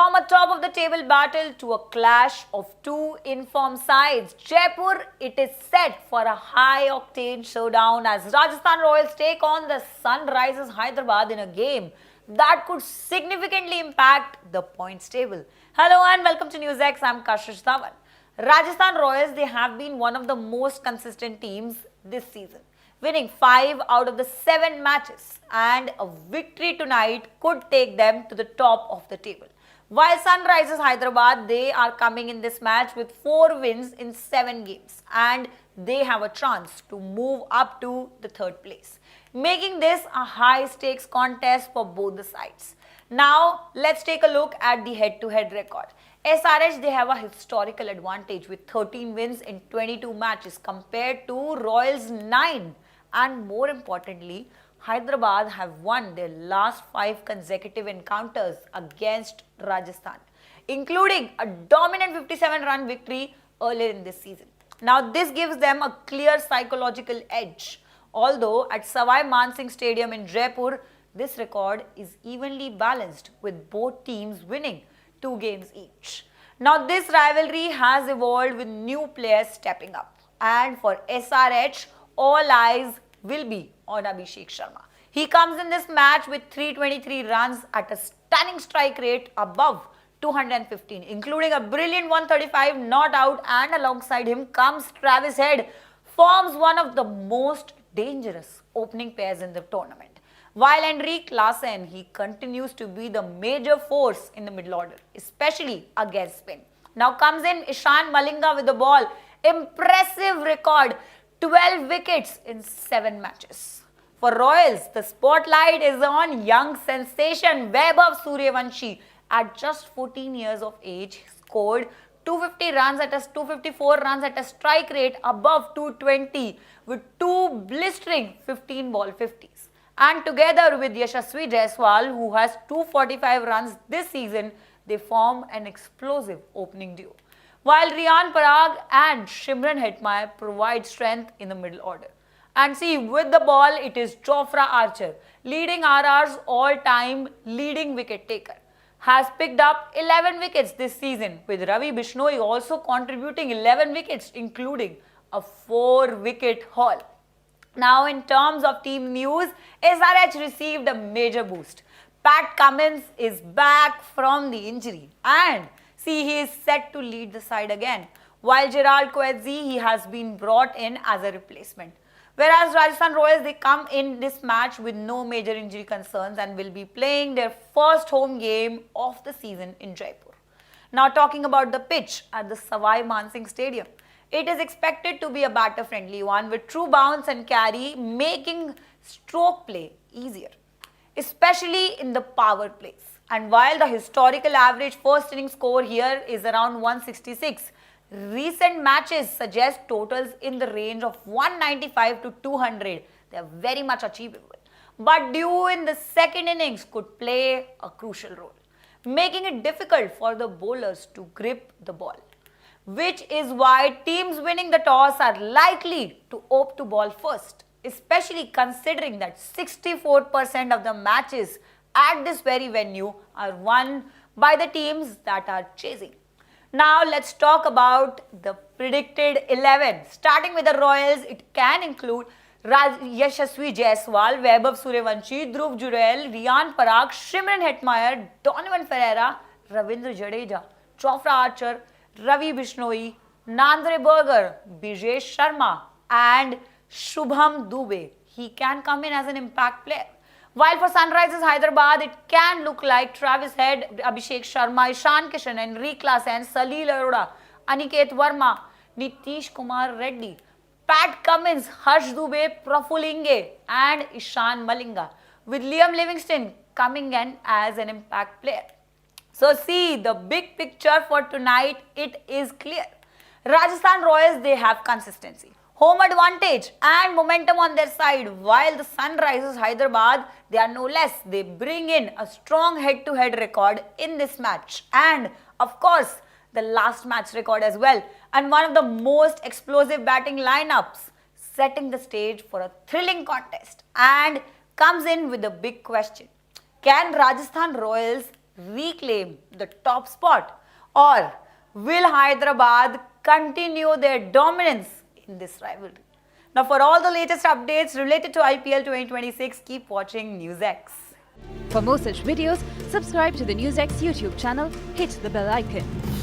From a top of the table battle to a clash of two informed sides, Jaipur, it is set for a high octane showdown as Rajasthan Royals take on the Sunrisers Hyderabad in a game that could significantly impact the points table. Hello and welcome to NewsX. I'm Kashish Dhawan. Rajasthan Royals, they have been one of the most consistent teams this season, winning 5 out of the 7 matches, and a victory tonight could take them to the top of the table. While Sunrisers Hyderabad, they are coming in this match with 4 wins in 7 games, and they have a chance to move up to the 3rd place, making this a high stakes contest for both the sides. Now, let's take a look at the head-to-head record. SRH, they have a historical advantage with 13 wins in 22 matches compared to Royals 9. And more importantly, Hyderabad have won their last 5 consecutive encounters against Rajasthan, including a dominant 57-run victory earlier in this season. Now, this gives them a clear psychological edge. Although at Savai Mansingh Stadium in Jaipur, this record is evenly balanced with both teams winning 2 games each. Now, this rivalry has evolved with new players stepping up, and for SRH, all eyes will be on Abhishek Sharma. He comes in this match with 323 runs at a stunning strike rate above 215, including a brilliant 135 not out, and alongside him comes Travis Head, forms one of the most dangerous opening pairs in the tournament. While Enrique Lassen, he continues to be the major force in the middle order, especially against spin. Now comes in Ishan Malinga with the ball. Impressive record, 12 wickets in 7 matches. For Royals, the spotlight is on young sensation Vaibhav Suryavanshi. At just 14 years of age, scored 250 runs at 254 runs at a strike rate above 220 with 2 blistering 15-ball 50s. And together with Yashasvi Jaiswal, who has 245 runs this season, they form an explosive opening duo. While Riyan Parag and Shimran Hetmeyer provide strength in the middle order. And see, with the ball, it is Jofra Archer, leading RR's all-time leading wicket taker, has picked up 11 wickets this season, with Ravi Bishnoi also contributing 11 wickets, including a 4-wicket haul. Now, in terms of team news, SRH received a major boost. Pat Cummins is back from the injury, and see, he is set to lead the side again, while Gerald Coetzee, he has been brought in as a replacement. Whereas Rajasthan Royals, they come in this match with no major injury concerns and will be playing their first home game of the season in Jaipur. Now, talking about the pitch at the Savai Mansingh Stadium, it is expected to be a batter-friendly one with true bounce and carry, making stroke play easier, especially in the power plays. And while the historical average first inning score here is around 166, recent matches suggest totals in the range of 195 to 200. They are very much achievable. But dew in the second innings could play a crucial role, making it difficult for the bowlers to grip the ball, which is why teams winning the toss are likely to opt to ball first, especially considering that 64% of the matches at this very venue are won by the teams that are chasing. Now let's talk about the predicted 11. Starting with the Royals, it can include Yashasvi Jaiswal, Vaibhav Suryavanshi, Dhruv Jurel, Riyan Parag, Shimran Hetmeyer, Donovan Ferreira, Ravindra Jadeja, Jofra Archer, Ravi Bishnoi, Nandre Berger, Brijesh Sharma, and Shubham Dubey. He can come in as an impact player. While for Sunrisers Hyderabad, it can look like Travis Head, Abhishek Sharma, Ishan Kishan, Enrique Lassen, Salil Arora, Aniket Verma, Nitish Kumar Reddy, Pat Cummins, Harsh Dubey, Praful Inge, and Ishan Malinga, with Liam Livingston coming in as an impact player. So see, the big picture for tonight, it is clear. Rajasthan Royals, they have consistency, home advantage and momentum on their side, while the Sunrisers Hyderabad, they are no less. They bring in a strong head-to-head record in this match, and of course, the last match record as well, and one of the most explosive batting lineups, setting the stage for a thrilling contest. And comes in with the big question: can Rajasthan Royals reclaim the top spot, or will Hyderabad continue their dominance in this rivalry? Now, for all the latest updates related to IPL 2026, keep watching NewsX. For more such videos, subscribe to the NewsX YouTube channel, hit the bell icon.